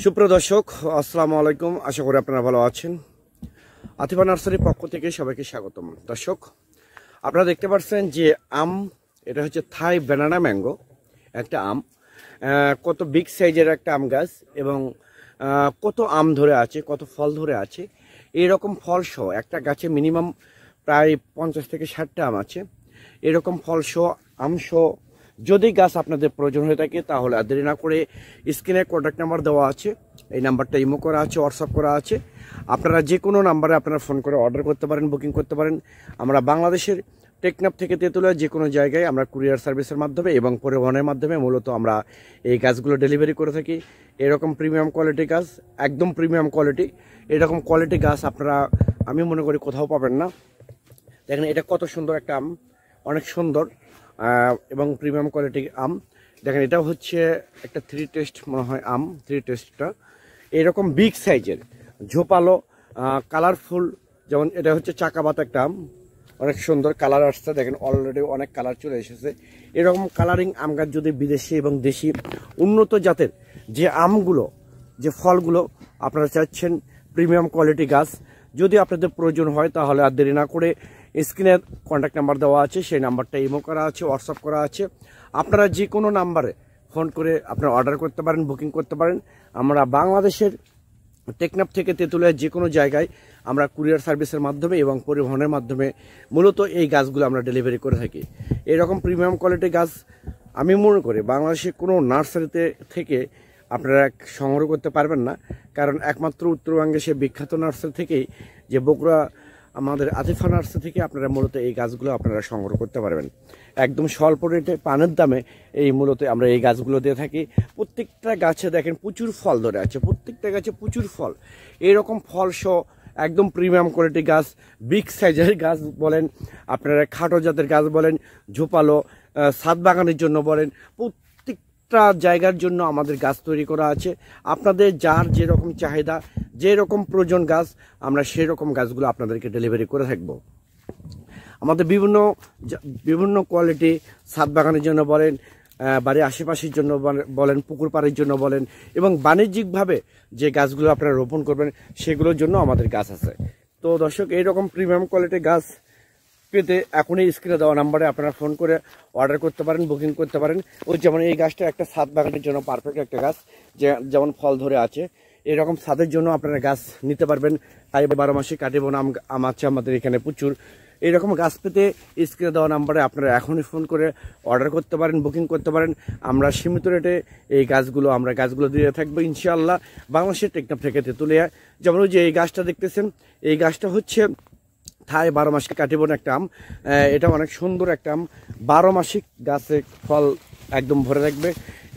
সুপ্রদর্শক আসসালামু আলাইকুম। আশা করি আপনারা ভালো আছেন। আতিফা নার্সারির পক্ষ থেকে সবাইকে স্বাগতম। দর্শক, আপনারা দেখতে পাচ্ছেন যে আম, এটা হচ্ছে থাই ব্যানানা ম্যাঙ্গো একটা আম। কত বিগ সাইজের একটা আম গাছ এবং কত আম ধরে আছে, কত ফল ধরে আছে। এইরকম ফল সহ একটা গাছে মিনিমাম প্রায় 50 থেকে 60টা আম আছে। এরকম ফল সহ আম সহ যদি গাছ আপনাদের প্রয়োজন হয়ে থাকে তাহলে আর দেরি না করে স্ক্রিনে কন্ট্যাক্ট নাম্বার দেওয়া আছে, এই নাম্বারটা ইমো করা আছে, হোয়াটসঅ্যাপ করা আছে। আপনারা যে কোনো নাম্বারে আপনারা ফোন করে অর্ডার করতে পারেন, বুকিং করতে পারেন। আমরা বাংলাদেশের টেকনাফ থেকে তেঁতুলিয়া যে কোনো জায়গায় আমরা কুরিয়ার সার্ভিসের মাধ্যমে এবং পরিবহনের মাধ্যমে মূলত আমরা এই গাছগুলো ডেলিভারি করে থাকি। এরকম প্রিমিয়াম কোয়ালিটি গাছ, একদম প্রিমিয়াম কোয়ালিটি, এরকম কোয়ালিটি গাছ আপনারা আমি মনে করি কোথাও পাবেন না। দেখেন এটা কত সুন্দর একটা আম, অনেক সুন্দর এবং প্রিমিয়াম কোয়ালিটির আম। দেখেন এটা হচ্ছে একটা 3 টেস্ট মনে হয় আম, 3 টেস্টটা এরকম বিগ সাইজের ঝোপালো কালারফুল। যেমন এটা হচ্ছে চাকাবাতা একটা আম, অনেক সুন্দর কালার আসছে। দেখেন অলরেডি অনেক কালার চলে এসেছে। এরকম কালারিং আম গাছ যদি বিদেশি এবং দেশি উন্নত জাতের যে আমগুলো, যে ফলগুলো আপনারা চাচ্ছেন প্রিমিয়াম কোয়ালিটি গাছ, যদি আপনাদের প্রয়োজন হয় তাহলে আর দেরি না করে স্ক্রিনে কন্ট্যাক্ট নাম্বার দেওয়া আছে, সেই নাম্বারটা ইমো করা আছে, হোয়াটসঅ্যাপ করা আছে। আপনারা যে কোনো নাম্বারে ফোন করে আপনারা অর্ডার করতে পারেন, বুকিং করতে পারেন। আমরা বাংলাদেশের টেকনাফ থেকে তেঁতুলিয়া যে কোনো জায়গায় আমরা কুরিয়ার সার্ভিসের মাধ্যমে এবং পরিবহনের মাধ্যমে মূলত এই গাছগুলো আমরা ডেলিভারি করে থাকি। এরকম প্রিমিয়াম কোয়ালিটির গাছ আমি মনে করি বাংলাদেশের কোনো নার্সারিতে থেকে আপনারা সংগ্রহ করতে পারবেন না, কারণ একমাত্র উত্তরবঙ্গে সে বিখ্যাত নার্সারি থেকেই, যে বগুড়া আমাদের আতিফা নার্সারি থেকে আপনারা মূলত এই গাছগুলো আপনারা সংগ্রহ করতে পারবেন একদম স্বল্প রেটে, পানের দামে। এই মূলত আমরা এই গাছগুলো দিয়ে থাকি। প্রত্যেকটা গাছে দেখেন প্রচুর ফল ধরে আছে, প্রত্যেকটা গাছে প্রচুর ফল। এইরকম ফল সহ একদম প্রিমিয়াম কোয়ালিটি গাছ, বিগ সাইজের গাছ বলেন, আপনারা খাটো জাতের গাছ বলেন, ঝোপালো ছাদ বাগানের জন্য বলেন, প্রত্যেকটা জায়গার জন্য আমাদের গাছ তৈরি করা আছে। আপনাদের যার যেরকম চাহিদা, যেরকম প্রয়োজন গাছ, আমরা সেই রকম গাছগুলো আপনাদেরকে ডেলিভারি করে থাকবো। আমাদের বিভিন্ন কোয়ালিটি ছাদ বাগানের জন্য বলেন, বাড়ির আশেপাশের জন্য বলেন, পুকুর পাড়ের জন্য বলেন, এবং বাণিজ্যিকভাবে যে গাছগুলো আপনারা রোপণ করবেন সেগুলোর জন্য আমাদের গাছ আছে। তো দর্শক, এইরকম প্রিমিয়াম কোয়ালিটির গাছ পেতে এখনই স্ক্রিনে দেওয়া নাম্বারে আপনারা ফোন করে অর্ডার করতে পারেন, বুকিং করতে পারেন। ওই যেমন এই গাছটা একটা ছাদ বাগানের জন্য পারফেক্ট একটা গাছ, যেমন ফল ধরে আছে। এরকম ছাদের জন্য আপনারা গাছ নিতে পারবেন। তাই 12 মাসে কাটিবন আম আছে আমাদের এখানে প্রচুর। এইরকম গাছ পেতে স্ক্রিনে দেওয়া নাম্বারে আপনারা এখনই ফোন করে অর্ডার করতে পারেন, বুকিং করতে পারেন। আমরা সীমিত রেটে এই গাছগুলো দিয়ে থাকবো ইনশাআল্লাহ, বাংলাদেশের টেকনাফ থেকে তেঁতুলিয়া। যেমন ওই যে এই গাছটা দেখতেছেন, এই গাছটা হচ্ছে থাই 12 মাসে কাটিবন একটা আম। এটা অনেক সুন্দর একটা আম, 12 মাসিক গাছে ফল একদম ভরে রাখবে।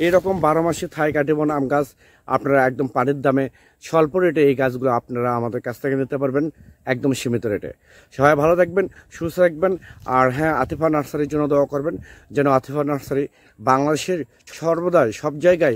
এরকম 12 মাসে থাই কাটিবন আম গাছ আপনারা একদম পানির দামে স্বল্প রেটে এই গাছগুলো আপনারা আমাদের কাছ থেকে নিতে পারবেন একদম সীমিত রেটে। সবাই ভালো থাকবেন, সুস্থ থাকবেন। আর হ্যাঁ, আতিফা নার্সারির জন্য দোয়া করবেন যেন আতিফা নার্সারি বাংলাদেশের সর্বদাই সব জায়গায়